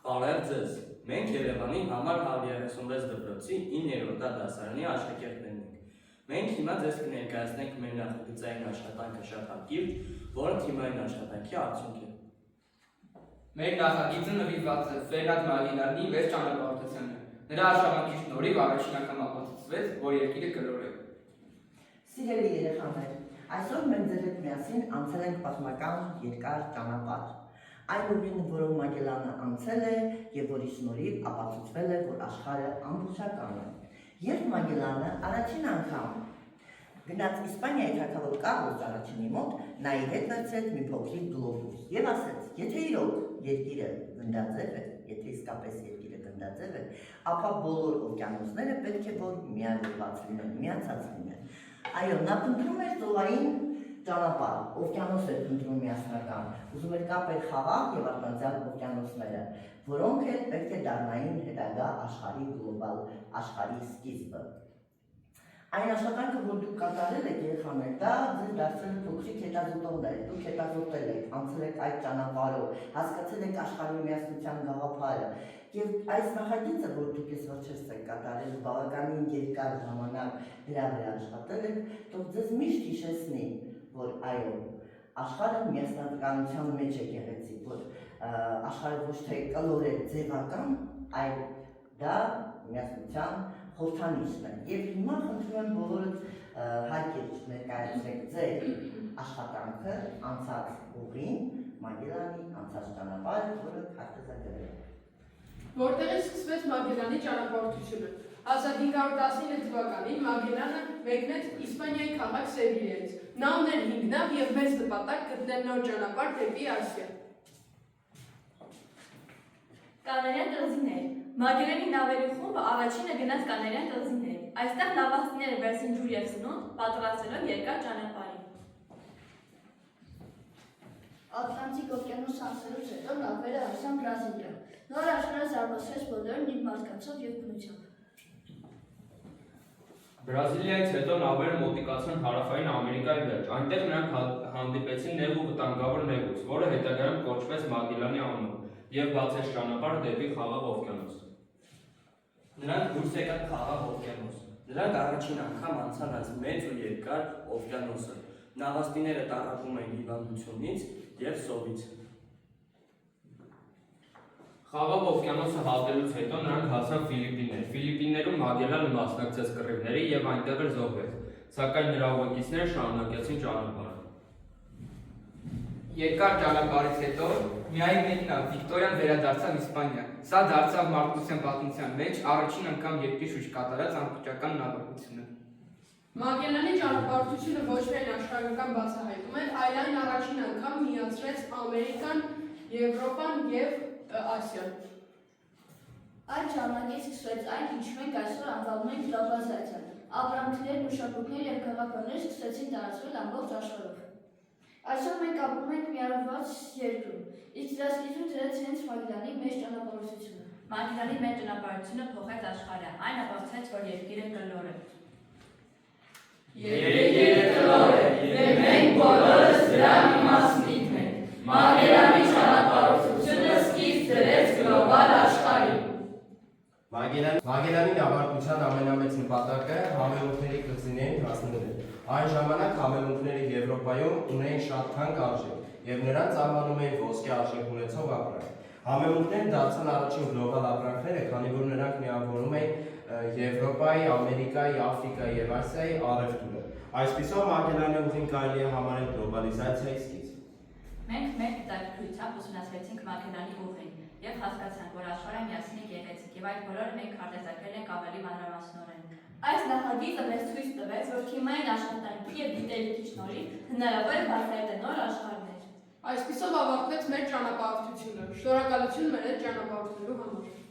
Բարև ձեզ, մենք Երևանի համար 136 դպրոցի 9-րդ դասարանի աշակերտներն ենք։ Մենք հիմա ձեզ կներկայացնենք մեր նախագծային աշխատանքը շատ հակիրճ, որը թիմային աշխատանքի արդյունք է։ Մեր նախագիծը նվիրված է Ֆերնանդ Մագելլանի վեց ճանապարհորդությանը։ Նրա աշխատանքի շնորհիվ առաջին անգամ ապացուցվեց, որ երկիրը կլոր է։ Սիրելի երեխաներ, այսօր մենք ձեր հետ միասին անցել ենք պատմական երկար ճանապարհ։ Այն ուղին, որով Մագելլանը անցել է եւ որի շնորհիվ ապացուցվել է, որ աշխարհը ամբողջական է։ Երբ Մագելլանը առաջին անգամ գնաց Իսպանիայի թագավոր Կառլոս առաջինի մոտ, նա իր հետ վերցրեց մի փոքրիկ գլոբուս եւ ասեց. եթե իրոք երկիրը գնդաձև է, եթե իսկապես երկիրը գնդաձև է, ապա բոլոր օվկիանոսները պետք է որ միավորված լինեն, միացած լինեն։ Այո, նա փնտրում էր ծովային ճանապարհ, օվկիանոս էր փնտրում միասնական, ուզում էր կապել խաղաղ եւ արտանցյալ օվկիանոսները, որոնք էլ պետք է դառնային հետագա աշխարհի գլոբալ աշխարհի սկիզբը։ Այն աշխատանքը, որ դուք կատարել եք երեխաներ, դա ձեզ դարձել է փոքրիկ հետազոտողներ, դուք հետազոտել եք, անցել եք այդ ճանապարհով, հասկացել եք աշխարհի միասնության գաղափարը, եւ այս նախագիծը, որ դուք այսօր եք կատարել, բավականին երկար ժամանակ դրա վրա աշխատել եք, թող ձեզ միշտ հիշեցնի, որ այո, աշխարհը միասնականության մեջ է գեղեցիկ, որ աշխարհը ոչ թե կլոր է ձևական, այլ դա միասնության խորհրդանիշն է։ Եվ հիմա խնդրում եմ բոլորդ հարկերից ներկայացրեք ձեր աշխատանքը անցած ուղին, Մագելլանի անցած ճանապարհը, որը քարտեզագրել է։ Որտեղից սկսվեց Մագելլանի ճանապարհորդությունը։ 1519 թվականին Մագելլանը մեկնեց Իսպանիայի քաղաք Սևիլիայից։ Նա ուներ 5 նավ եւ մեծ նպատակ գտնել նոր ճանապարհ դեպի Ասիա։ Կանարյան տղզիներ։ Մագելլանի նավերի խումբը առաջինը գնաց Կանարյան տղզիներ։ Այստեղ նավահանգները վերցին ջուր եւ սնունդ, պատրաստելով երկար ճանապարհին։ Ատլանտիկ օվկիանոս անցնելուց հետո նավերը հասան Բրազիլիա։ Նոր աշխարհը զարմացրեց բոլորին իր մարդկանցով եւ բնությամբ։ Բրազիլիայից հետո նավերը մոտիկացան հարավային Ամերիկայի վերջ։ Այնտեղ նրանք հանդիպեցին նեղ ու վտանգավոր նեղուց, որը հետագայում կոչվեց Մագելլանի անունով եւ բացեց ճանապարհը դեպի Խաղաղ օվկիանոս։ Նրանք դուրս եկան Խաղաղ օվկիանոս։ Նրանք առաջին անգամ անցան այս մեծ ու երկար օվկիանոսը։ Նավաստիները տառապում էին հիվանդությունից եւ սովից։ Խաղաղ օվկիանոսը հատելուց հետո նրանք հասան Ֆիլիպիններ։ Ֆիլիպիններում Մագելլանը մասնակցեց կռիվների եւ այնտեղ էլ զոհվեց, սակայն նրա ուղեկիցները շարունակեցին ճանապարհը։ Երկար ճանապարհից հետո միայն մեկ նավ Վիկտորիան վերադարձավ Իսպանիա։ Սա դարձավ մարդկության պատմության մեջ առաջին անգամ երկրի շուրջ կատարած անվճարական նավահանգությունը։ Մագելլանի ճանապարհորդությունը ոչ միայն աշխարհական բացահայտում էր, այլ այն առաջին անգամ միացրեց Ամերիկան, Եվրոպան եւ Ասիան։ Այդ ժամանակից սկսվեց այն, ինչ մենք այսօր անվանում ենք գլոբալիզացիա։ Ապրանքներ, մշակույթներ եւ գաղափարներ սկսեցին տարածվել ամբողջ աշխարհով։ Այսօր մենք ապրում ենք միավորված երկրում, իսկ դրա սկիզբը դրեց հենց Մագելլանի մեծ ճանապարհորդությունը։ Մագելլանի մեծ ճանապարհությունը փոխեց աշխարհը, այն ապացուցեց, որ երկիրը կլոր է։ Երկիրը կլոր է, եւ մենք բոլորս դրա իմաստնիկն ենք։ Մագելլանի ճանապարհորդությունը սկիզբ դրեց գլոբալ աշխարհին։ Մագելլանի նավարկության ամենամեծ նպատակը համեմունքների կղզիներին հասնելն է։ Այն ժամանակ համեմունքները Եվրոպայում ունեին շատ թանկ արժեք եւ նրանց անվանում էին ոսկե արժեք ունեցող ապրանք։ Համեմունքները դարձան առաջին գլոբալ ապրանքները, քանի որ նրանք միավորում էին Եվրոպայի, Ամերիկայի, Աֆրիկայի եւ Ասիայի առևտուրը։ Այսպիսով Մագելլանի ուղին կարելի է համարել գլոբալիզացիայի սկիզբ։ Մենք մեր դիտարկությամբ ուսումնասիրեցինք Մագելլանի ուղին եւ հասկացանք, որ աշխարհը միասին է գեղեցիկ եւ այդ բոլորը մենք քարտեզագրել ենք ավելի մանրամասնորեն։ Այս նախագիծը մեզ ցույց տվեց, որ թիմային աշխատանքի եւ գիտելիքի շնորհիվ հնարավոր է բացահայտել նոր աշխարհներ։ Այսպիսով ավարտվեց մեր ճանապարհորդությունը։ Շնորհակալություն մեր հետ ճանապարհորդելու համար։